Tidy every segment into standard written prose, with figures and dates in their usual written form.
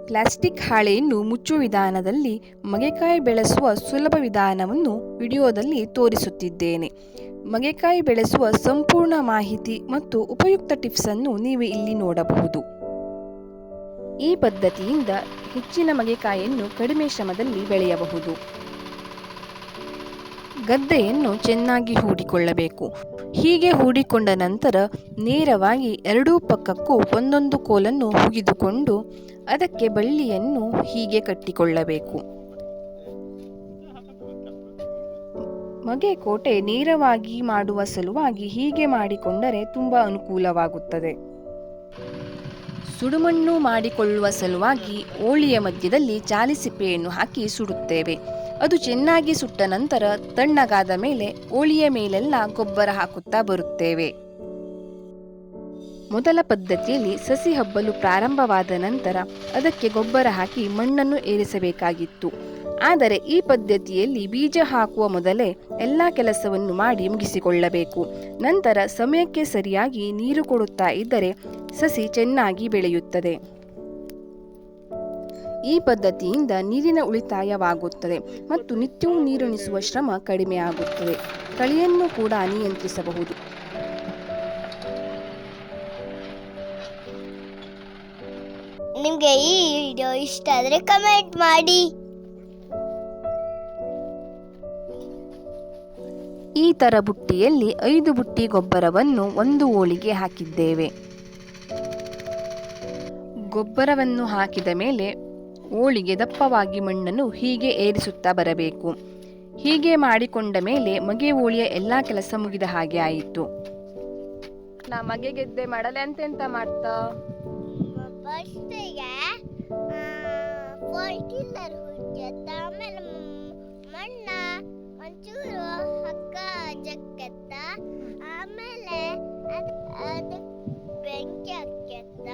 Plastic ಹಾಳೆಯನ್ನು ಮುಚ್ಚುವ ವಿಧಾನದಲ್ಲಿ ಮಗೆಕಾಯಿ ಬೆಳೆಸುವ ಸುಲಭ ವಿಧಾನವನ್ನು ವಿಡಿಯೋದಲ್ಲಿ ತೋರಿಸುತ್ತಿದ್ದೇನೆ. ಮಗೆಕಾಯಿ ಬೆಳೆಸುವ ಸಂಪೂರ್ಣ ಮಾಹಿತಿ ಮತ್ತು ಉಪಯುಕ್ತ ಟಿಪ್ಸನ್ನು ನೀವು ಇಲ್ಲಿ ನೋಡಬಹುದು. ಈ ಪದ್ಧತಿಯಿಂದ ಹೆಚ್ಚಿನ ಮಗೆಕಾಯಿಯನ್ನು ಕಡಿಮೆ ಶ್ರಮದಲ್ಲಿ ಬೆಳೆಯಬಹುದು. ಗದ್ದೆಯನ್ನು ಚೆನ್ನಾಗಿ ಹೂಡಿಕೊಳ್ಳಬೇಕು. ಹೀಗೆ ಹೂಡಿಕೊಂಡ ನಂತರ ನೇರವಾಗಿ ಎರಡೂ ಪಕ್ಕಕ್ಕೂ ಒಂದೊಂದು ಕೋಲನ್ನು ಹುಗಿದುಕೊಂಡು ಅದಕ್ಕೆ ಬಳ್ಳಿಯನ್ನು ಹೀಗೆ ಕಟ್ಟಿಕೊಳ್ಳಬೇಕು. ಮಗೆಕೋಟೆ ನೇರವಾಗಿ ಮಾಡುವ ಸಲುವಾಗಿ ಹೀಗೆ ಮಾಡಿಕೊಂಡರೆ ತುಂಬ ಅನುಕೂಲವಾಗುತ್ತದೆ. ಸುಡುಮಣ್ಣು ಮಾಡಿಕೊಳ್ಳುವ ಸಲುವಾಗಿ ಓಳಿಯ ಮಧ್ಯದಲ್ಲಿ ಜಾಲಿಸಿಪ್ಪೆಯನ್ನು ಹಾಕಿ ಸುಡುತ್ತೇವೆ. ಅದು ಚೆನ್ನಾಗಿ ಸುಟ್ಟ ನಂತರ ತಣ್ಣಗಾದ ಮೇಲೆ ಓಳಿಯ ಮೇಲೆಲ್ಲ ಗೊಬ್ಬರ ಹಾಕುತ್ತಾ ಬರುತ್ತೇವೆ. ಮೊದಲ ಪದ್ಧತಿಯಲ್ಲಿ ಸಸಿ ಹಬ್ಬಲು ಪ್ರಾರಂಭವಾದ ನಂತರ ಅದಕ್ಕೆ ಗೊಬ್ಬರ ಹಾಕಿ ಮಣ್ಣನ್ನು ಏರಿಸಬೇಕಾಗಿತ್ತು. ಆದರೆ ಈ ಪದ್ಧತಿಯಲ್ಲಿ ಬೀಜ ಹಾಕುವ ಮೊದಲೇ ಎಲ್ಲ ಕೆಲಸವನ್ನು ಮಾಡಿ ಮುಗಿಸಿಕೊಳ್ಳಬೇಕು. ನಂತರ ಸಮಯಕ್ಕೆ ಸರಿಯಾಗಿ ನೀರು ಕೊಡುತ್ತಾ ಇದ್ದರೆ ಸಸಿ ಚೆನ್ನಾಗಿ ಬೆಳೆಯುತ್ತದೆ. ಈ ಪದ್ಧತಿಯಿಂದ ನೀರಿನ ಉಳಿತಾಯವಾಗುತ್ತದೆ ಮತ್ತು ನಿತ್ಯವೂ ನೀರುಣಿಸುವ ಶ್ರಮ ಕಡಿಮೆ ಆಗುತ್ತದೆ. ಕಳೆಯನ್ನು ಕೂಡ ನಿಯಂತ್ರಿಸಬಹುದು. ನಿಮಗೆ ಈ ವಿಡಿಯೋ ಇಷ್ಟ ಆದರೆ ಕಮೆಂಟ್ ಮಾಡಿ. ಈ ತರ ಬುಟ್ಟಿಯಲ್ಲಿ 5 ಬುಟ್ಟಿ ಗೊಬ್ಬರವನ್ನು ಒಂದು ಓಳಿಗೆ ಹಾಕಿದ್ದೇವೆ. ಗೊಬ್ಬರವನ್ನು ಹಾಕಿದ ಮೇಲೆ ಓಳಿಗೆ ದಪ್ಪವಾಗಿ ಮಣ್ಣನ್ನು ಹೀಗೆ ಏರಿಸುತ್ತಾ ಬರಬೇಕು. ಹೀಗೆ ಮಾಡಿಕೊಂಡ ಮೇಲೆ ಮಗೆ ಓಳಿಯ ಎಲ್ಲಾ ಕೆಲಸ ಮುಗಿದ ಹಾಗೆ ಆಯಿತು. ಮಗೆ ಗೆದ್ದೆ ಮಾಡಲೆ ಎಂತೆಂತ ಮಾಡ್ತಾ ಆಮೇಲೆ ಮಣ್ಣ ಒಂಚೂರು ಹಗ್ಗ ಜಕ್ಕೆತ್ತ, ಆಮೇಲೆ ಅದಕ್ಕೆ ಬೆಂಕಿ ಹಾಕ್ಯತ್ತ,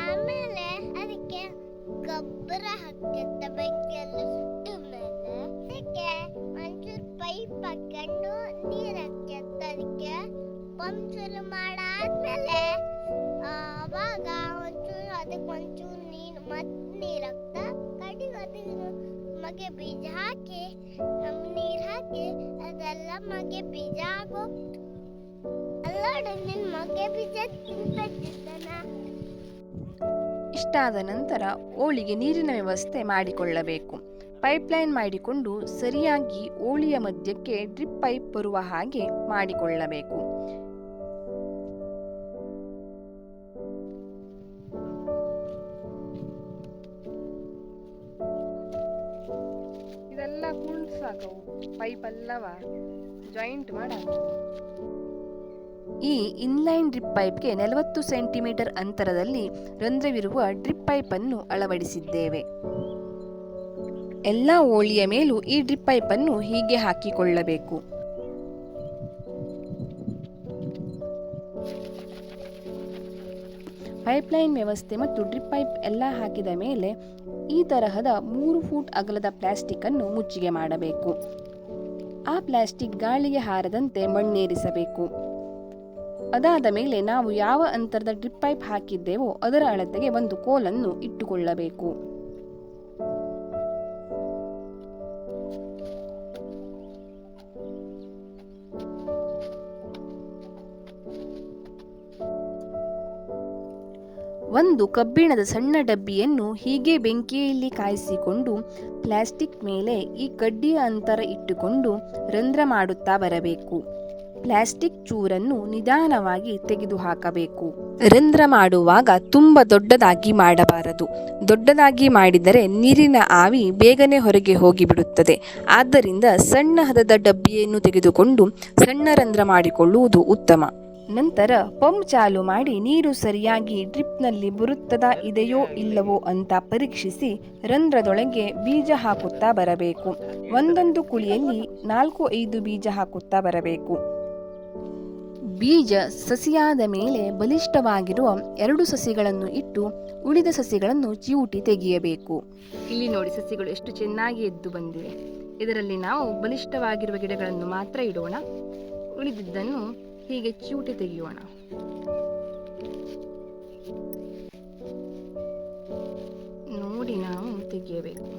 ಆಮೇಲೆ ಅದಕ್ಕೆ ಗೊಬ್ಬರ ಹಾಕ್ಯತ್ತ. ಬೆಂಕಿ ಎಲ್ಲ ಸುಟ್ಟ ಮೇಲೆ ಅದಕ್ಕೆ ಒಂಚೂರು ಪೈಪ್ ಹಾಕೊಂಡು ನೀರ್ ಹಾಕ್ಯತ್ತ. ಅದಕ್ಕೆ ಪಂಪ್ ಶುರು ಮಾಡಾದ್ಮೇಲೆ ಅವಾಗ ಅದಕ್ಕೆ ಒಂಚೂರು ನೀರ್ ಹಾಕ್ತಾ ಕಡಿಗೆ ಅದಕ್ಕೆ ಮಗೆ ಬೀಜ ಹಾಕಿ ನೀರ್ ಹಾಕಿ ಅದೆಲ್ಲ ಮಗೆ ಬೀಜ ಆಗೋಗ್ತು. ಅಲ್ಲೋಡು ನಿನ್ ಮಗೆ ಬೀಜ ತಿಂತಾನ. ಇಷ್ಟಾದ ನಂತರ ಓಳಿಗೆ ನೀರಿನ ವ್ಯವಸ್ಥೆ ಮಾಡಿಕೊಳ್ಳಬೇಕು. ಪೈಪ್ಲೈನ್ ಮಾಡಿಕೊಂಡು ಸರಿಯಾಗಿ ಓಳಿಯ ಮಧ್ಯಕ್ಕೆ ಡ್ರಿಪ್ ಪೈಪ್ ಬರುವ ಹಾಗೆ ಮಾಡಿಕೊಳ್ಳಬೇಕು. ಇದೆಲ್ಲ ಕುಣ್ಸಾಕವು ಪೈಪ್ ಎಲ್ಲವ ಜಾಯಿಂಟ್ ಮಾಡ. ಈ ಇನ್ಲೈನ್ ಡ್ರಿಪ್ ಪೈಪ್ಗೆ 40 ಸೆಂಟಿಮೀಟರ್ ಅಂತರದಲ್ಲಿ ರಂಧ್ರವಿರುವ ಡ್ರಿಪ್ ಪೈಪ್ ಅನ್ನು ಅಳವಡಿಸಿದ್ದೇವೆ. ಎಲ್ಲ ಓಳಿಯ ಮೇಲೂ ಈ ಡ್ರಿಪ್ ಪೈಪ್ ಅನ್ನು ಹೀಗೆ ಹಾಕಿಕೊಳ್ಳಬೇಕು. ಪೈಪ್ಲೈನ್ ವ್ಯವಸ್ಥೆ ಮತ್ತು ಡ್ರಿಪ್ ಪೈಪ್ ಎಲ್ಲ ಹಾಕಿದ ಮೇಲೆ ಈ ತರಹದ 3 ಫೂಟ್ ಅಗಲದ ಪ್ಲಾಸ್ಟಿಕ್ ಅನ್ನು ಮುಚ್ಚಿಗೆ ಮಾಡಬೇಕು. ಆ ಪ್ಲಾಸ್ಟಿಕ್ ಗಾಳಿಗೆ ಹಾರದಂತೆ ಮಣ್ಣೇರಿಸಬೇಕು. ಅದಾದ ಮೇಲೆ ನಾವು ಯಾವ ಅಂತರದ ಡ್ರಿಪ್ ಪೈಪ್ ಹಾಕಿದ್ದೇವೋ ಅದರ ಅಳತೆಗೆ ಒಂದು ಕೋಲನ್ನು ಇಟ್ಟುಕೊಳ್ಳಬೇಕು. ಒಂದು ಕಬ್ಬಿಣದ ಸಣ್ಣ ಡಬ್ಬಿಯನ್ನು ಹೀಗೆ ಬೆಂಕಿಯಲ್ಲಿ ಕಾಯಿಸಿಕೊಂಡು ಪ್ಲಾಸ್ಟಿಕ್ ಮೇಲೆ ಈ ಕಡ್ಡಿಯ ಅಂತರ ಇಟ್ಟುಕೊಂಡು ರಂಧ್ರ ಮಾಡುತ್ತಾ ಬರಬೇಕು. ಪ್ಲಾಸ್ಟಿಕ್ ಚೂರನ್ನು ನಿಧಾನವಾಗಿ ತೆಗೆದುಹಾಕಬೇಕು. ರಂಧ್ರ ಮಾಡುವಾಗ ತುಂಬ ದೊಡ್ಡದಾಗಿ ಮಾಡಬಾರದು. ದೊಡ್ಡದಾಗಿ ಮಾಡಿದರೆ ನೀರಿನ ಆವಿ ಬೇಗನೆ ಹೊರಗೆ ಹೋಗಿಬಿಡುತ್ತದೆ. ಆದ್ದರಿಂದ ಸಣ್ಣ ಹದದ ಡಬ್ಬಿಯನ್ನು ತೆಗೆದುಕೊಂಡು ಸಣ್ಣ ರಂಧ್ರ ಮಾಡಿಕೊಳ್ಳುವುದು ಉತ್ತಮ. ನಂತರ ಪಂಪ್ ಚಾಲು ಮಾಡಿ ನೀರು ಸರಿಯಾಗಿ ಡ್ರಿಪ್ನಲ್ಲಿ ಬರುತ್ತದಾ ಇದೆಯೋ ಇಲ್ಲವೋ ಅಂತ ಪರೀಕ್ಷಿಸಿ ರಂಧ್ರದೊಳಗೆ ಬೀಜ ಹಾಕುತ್ತಾ ಬರಬೇಕು. ಒಂದೊಂದು ಕುಳಿಯಲ್ಲಿ 4-5 ಬೀಜ ಹಾಕುತ್ತಾ ಬರಬೇಕು. ಬೀಜ ಸಸಿಯಾದ ಮೇಲೆ ಬಲಿಷ್ಠವಾಗಿರುವ 2 ಸಸಿಗಳನ್ನು ಇಟ್ಟು ಉಳಿದ ಸಸಿಗಳನ್ನು ಚಿವುಟಿ ತೆಗೆಯಬೇಕು. ಇಲ್ಲಿ ನೋಡಿ ಸಸಿಗಳು ಎಷ್ಟು ಚೆನ್ನಾಗಿ ಎದ್ದು ಬಂದಿವೆ. ಇದರಲ್ಲಿ ನಾವು ಬಲಿಷ್ಠವಾಗಿರುವ ಗಿಡಗಳನ್ನು ಮಾತ್ರ ಇಡೋಣ, ಉಳಿದಿದ್ದನ್ನು ಹೀಗೆ ಚಿವುಟಿ ತೆಗೆಯೋಣ. ತೆಗೆಯಬೇಕು.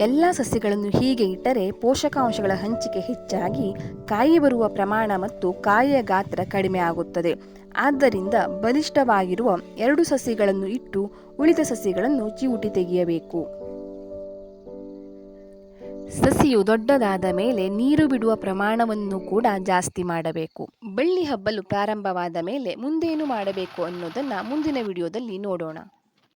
ಎಲ್ಲ ಸಸಿಗಳನ್ನು ಹೀಗೆ ಇಟ್ಟರೆ ಪೋಷಕಾಂಶಗಳ ಹಂಚಿಕೆ ಹೆಚ್ಚಾಗಿ ಕಾಯಿ ಬರುವ ಪ್ರಮಾಣ ಮತ್ತು ಕಾಯಿಯ ಗಾತ್ರ ಕಡಿಮೆ ಆಗುತ್ತದೆ. ಆದ್ದರಿಂದ ಬಲಿಷ್ಠವಾಗಿರುವ 2 ಸಸಿಗಳನ್ನು ಇಟ್ಟು ಉಳಿದ ಸಸಿಗಳನ್ನು ಚಿವುಟಿ ತೆಗೆಯಬೇಕು. ಸಸಿಯು ದೊಡ್ಡದಾದ ಮೇಲೆ ನೀರು ಬಿಡುವ ಪ್ರಮಾಣವನ್ನು ಕೂಡ ಜಾಸ್ತಿ ಮಾಡಬೇಕು. ಬಳ್ಳಿ ಹಬ್ಬಲು ಪ್ರಾರಂಭವಾದ ಮೇಲೆ ಮುಂದೇನು ಮಾಡಬೇಕು ಅನ್ನೋದನ್ನು ಮುಂದಿನ ವಿಡಿಯೋದಲ್ಲಿ ನೋಡೋಣ.